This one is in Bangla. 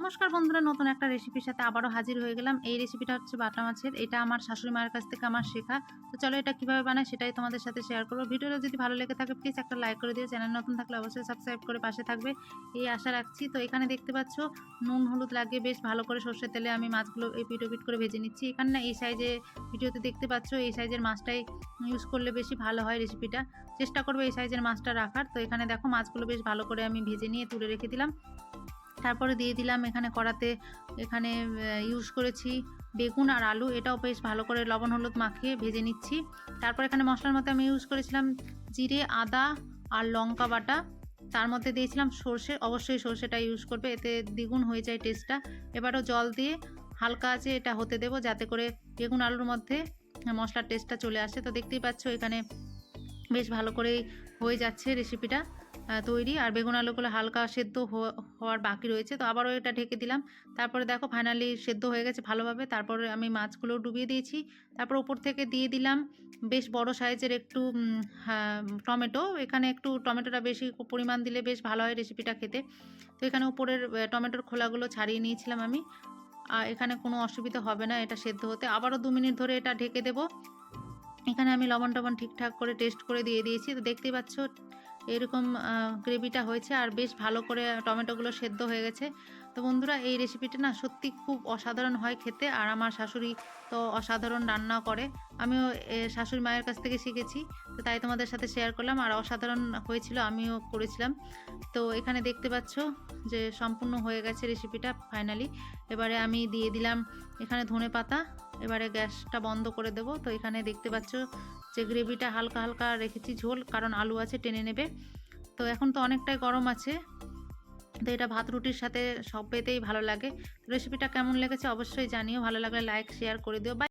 নমস্কার বন্ধুরা, নতুন একটা রেসিপির সাথে আবারও হাজির হয়ে গেলাম। এই রেসিপিটা হচ্ছে বাটা মাছের। এটা আমার শাশুড়ি মায়ের কাছ থেকে আমার শেখা। তো চলো এটা কিভাবে বানায় সেটাই তোমাদের সাথে শেয়ার করবো। ভিডিওটা যদি ভালো লেগে থাকে প্লিজ একটা লাইক করে দিও। চ্যানেল নতুন থাকলে অবশ্যই সাবস্ক্রাইব করে পাশে থাকবে, এই আশা রাখছি। তো এখানে দেখতে পাচ্ছ নুন হলুদ লাগিয়ে বেশ ভালো করে সর্ষের তেলে আমি মাছগুলো এপিট ওপিট করে ভেজে নিচ্ছি। এখানে না এই সাইজে ভিডিওতে দেখতে পাচ্ছ এই সাইজের মাছটাই ইউজ করলে বেশি ভালো হয় রেসিপিটা। চেষ্টা করবে এই সাইজের মাছটা রাখার। তো এখানে দেখো মাছগুলো বেশ ভালো করে আমি ভেজে নিয়ে তুলে রেখে দিলাম। তারপরে দিয়ে দিলাম এখানে কড়াতে, এখানে ইউজ করেছি বেগুন আর আলু। এটাও বেশ ভালো করে লবণ হলুদ মাখিয়ে ভেজে নিচ্ছি। তারপর এখানে মশলার মধ্যে আমি ইউজ করেছিলাম জিরে আদা আর লঙ্কা বাটা। তার মধ্যে দিয়েছিলাম সর্ষে, অবশ্যই সর্ষেটা ইউজ করবে, এতে দ্বিগুণ হয়ে যায় টেস্টটা। এবারও জল দিয়ে হালকা আছে এটা হতে দেবো যাতে করে বেগুন আলুর মধ্যে মশলার টেস্টটা চলে আসে। তো দেখতেই পাচ্ছ এখানে বেশ ভালো করেই হয়ে যাচ্ছে রেসিপিটা তৈরি। আর বেগুন আলুগুলো হালকা সেদ্ধ হওয়ার বাকি রয়েছে, তো আবারও এটা ঢেকে দিলাম। তারপরে দেখো ফাইনালি সেদ্ধ হয়ে গেছে ভালোভাবে। তারপরে আমি মাছগুলো ডুবিয়ে দিয়েছি। তারপর উপর থেকে দিয়ে দিলাম বেশ বড় সাইজের একটু টমেটো। এখানে একটু টমেটোটা বেশি পরিমাণ দিলে বেশ ভালো হয় রেসিপিটা খেতে। তো এখানে উপরের টমেটোর খোলাগুলো ছাড়িয়ে নিয়েছিলাম আমি। আর এখানে কোনো অসুবিধা হবে না এটা সেদ্ধ হতে। আবারও 2 মিনিট ধরে এটা ঢেকে দেবো। এখানে আমি লবণ টবণ ঠিকঠাক করে টেস্ট করে দিয়ে দিয়েছি। তো দেখতেই পাচ্ছ এরকম গ্রেভিটা হয়েছে আর বেশ ভালো করে টমেটোগুলো সেদ্ধ হয়ে গেছে। তো বন্ধুরা এই রেসিপিটা না সত্যি খুব অসাধারণ হয় খেতে। আর আমার শাশুড়ি তো অসাধারণ রান্না করে, আমিও শাশুড়ি মায়ের কাছ থেকে শিখেছি। তো তাই তোমাদের সাথে শেয়ার করলাম। আর অসাধারণ হয়েছিল, আমিও করেছিলাম। তো এখানে দেখতে পাচ্ছ যে সম্পূর্ণ হয়ে গেছে রেসিপিটা ফাইনালি। এবারে আমি দিয়ে দিলাম এখানে ধনে পাতা। এবারে গ্যাসটা বন্ধ করে দেব। তো এখানে দেখতে পাচ্ছ যে গ্রেভিটা হালকা হালকা রেখেছি ঝোল, কারণ আলু আছে টেনে নেবে। তো এখন তো অনেকটাই গরম আছে, তো এটা ভাত রুটির সাথে সব পেতেই ভালো লাগে। রেসিপিটা কেমন লেগেছে অবশ্যই জানিও, ভালো লাগলে লাইক শেয়ার করে দিও।